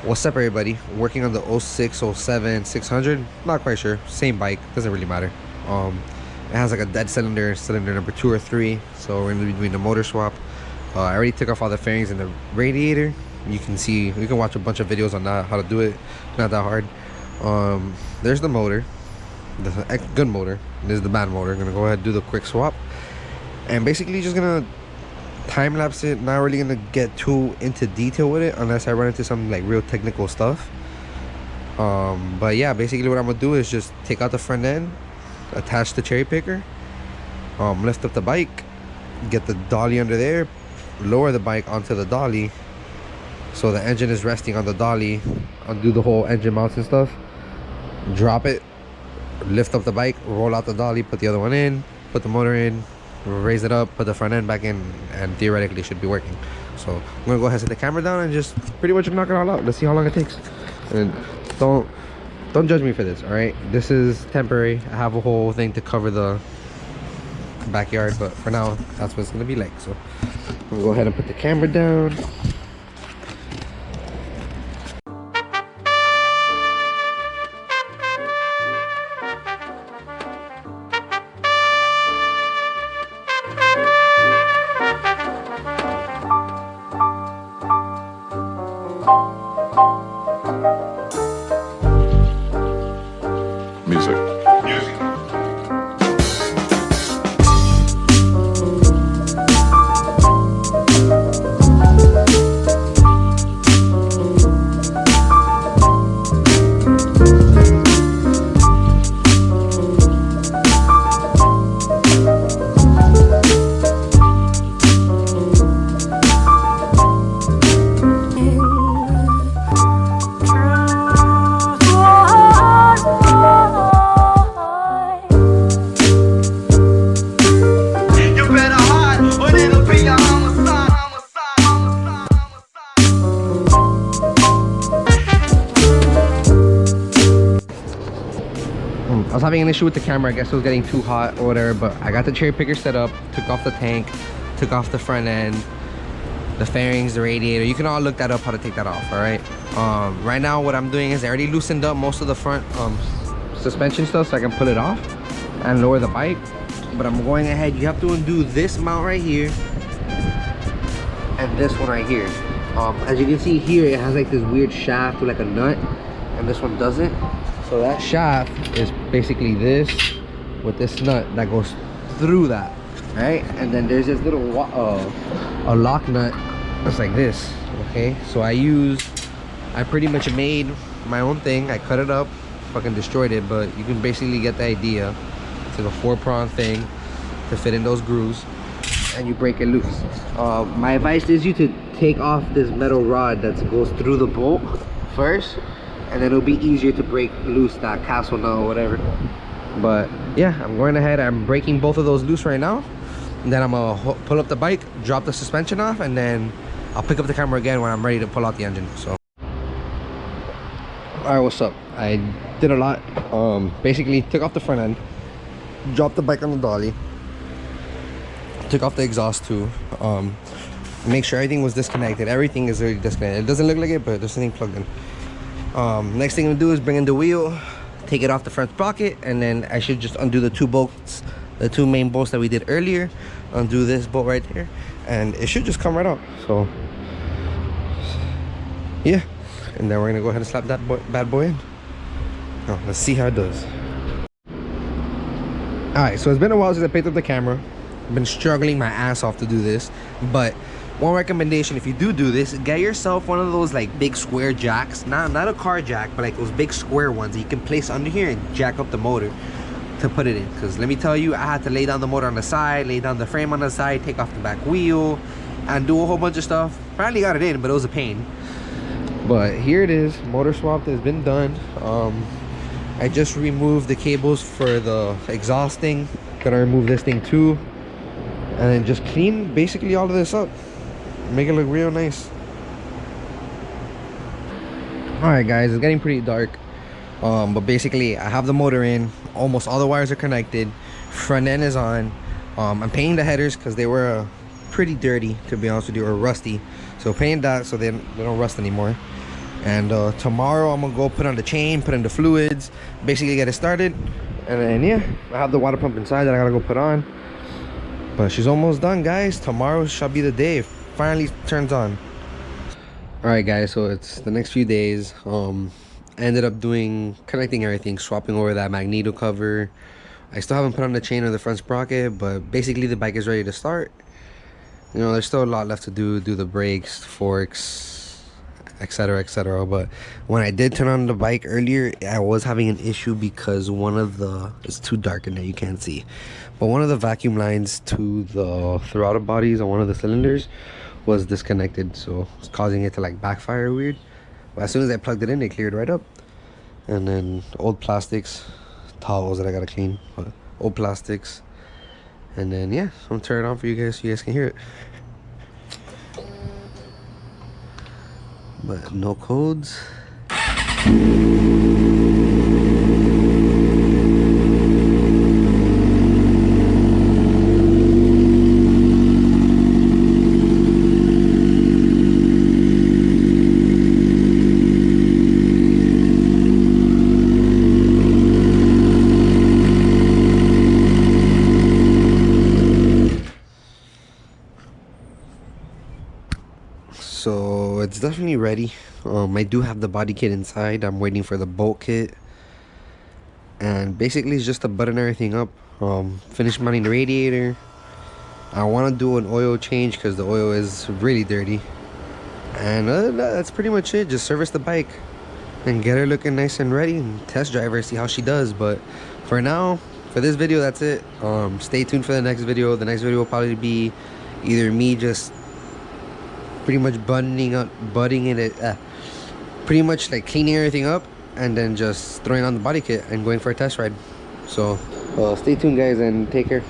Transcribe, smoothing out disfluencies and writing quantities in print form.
What's up, everybody? Working on the 06, 07, 600. Not quite sure. Same bike. Doesn't really matter. It has like a dead cylinder number 2 or 3. So we're gonna be doing the motor swap. I already took off all the fairings and the radiator. You can watch a bunch of videos on that, how to do it. Not that hard. There's the motor, the good motor. This is the bad motor. I'm gonna go ahead and do the quick swap, and basically just gonna time lapse it. Not really gonna get too into detail with it unless I run into some like real technical stuff. But yeah, basically what I'm gonna do is just take out the front end, attach the cherry picker, lift up the bike, get the dolly under there, lower the bike onto the dolly so the engine is resting on the dolly, undo the whole engine mounts and stuff, drop it, lift up the bike, roll out the dolly, put the other one in, put the motor in, raise it up, put the front end back in, and theoretically should be working. So I'm gonna go ahead and set the camera down and just pretty much knock it all out. Let's see how long it takes. And don't judge me for this, all right? This is temporary. I have a whole thing to cover the backyard, but for now that's what it's gonna be like. So I'm gonna go ahead and put the camera down. Music. I was having an issue with the camera. I guess it was getting too hot or whatever, but I got the cherry picker set up, took off the tank, took off the front end, the fairings, the radiator. You can all look that up, how to take that off. All right. Right now what I'm doing is I already loosened up most of the front suspension stuff so I can pull it off and lower the bike. But I'm going ahead. You have to undo this mount right here and this one right here. As you can see here, it has like this weird shaft with like a nut, and this one doesn't. So that shaft is basically this with this nut that goes through that, right? And then there's this little a lock nut that's like this. Okay, so I pretty much made my own thing. I cut it up, fucking destroyed it, but you can basically get the idea. It's like a 4-prong thing to fit in those grooves, and you break it loose. My advice is you to take off this metal rod that goes through the bolt first, and then it'll be easier to break loose that castle nut or whatever. But yeah, I'm going ahead, I'm breaking both of those loose right now, and then I'm gonna pull up the bike, drop the suspension off, and then I'll pick up the camera again when I'm ready to pull out the engine. So all right, what's up? I did a lot. Basically took off the front end, dropped the bike on the dolly, took off the exhaust too, make sure everything was disconnected. Everything is already disconnected. It doesn't look like it, but there's something plugged in. Next thing I'm gonna do is bring in the wheel, take it off the front sprocket, and then I should just undo the two bolts, the two main bolts that we did earlier. Undo this bolt right there, and it should just come right out. So yeah, and then we're gonna go ahead and slap that bad boy in. Oh, let's see how it does. All right, so it's been a while since I picked up the camera. I've been struggling my ass off to do this, but one recommendation, if you do this, get yourself one of those like big square jacks, not a car jack, but like those big square ones that you can place under here and jack up the motor to put it in. Because let me tell you, I had to lay down the motor on the side, lay down the frame on the side, take off the back wheel, and do a whole bunch of stuff. Finally got it in, but it was a pain. But here it is, motor swap has been done. I just removed the cables for the exhausting. Gonna remove this thing too, and then just clean basically all of this up, make it look real nice. All right guys, it's getting pretty dark, but basically I have the motor in, almost all the wires are connected, front end is on. I'm painting the headers because they were pretty dirty, to be honest with you, or rusty, so paint that so they don't rust anymore. And tomorrow I'm gonna go put on the chain, put in the fluids, basically get it started. And then yeah, I have the water pump inside that I gotta go put on. But she's almost done, guys. Tomorrow shall be the day it finally turns on. All right, guys, so it's the next few days. I ended up connecting everything, swapping over that magneto cover. I still haven't put on the chain or the front sprocket, but basically the bike is ready to start. You know, there's still a lot left to do the brakes, forks, etc, etc. But when I did turn on the bike earlier, I was having an issue because it's too dark in there, you can't see, but one of the vacuum lines to the throttle bodies on one of the cylinders was disconnected, so it's causing it to like backfire weird. But as soon as I plugged it in, it cleared right up. And then old plastics, towels that I gotta clean, but old plastics. And then yeah, I'm gonna turn it on for you guys so you guys can hear it. But no codes. So it's definitely ready. I do have the body kit inside. I'm waiting for the bolt kit, and basically it's just to button everything up. Finish mounting the radiator. I want to do an oil change because the oil is really dirty, and that's pretty much it. Just service the bike and get her looking nice and ready, and test drive her, see how she does. But for now, for this video, that's it. Stay tuned for the next video. The next video will probably be either me just pretty much pretty much like cleaning everything up, and then just throwing on the body kit and going for a test ride. So stay tuned, guys, and take care.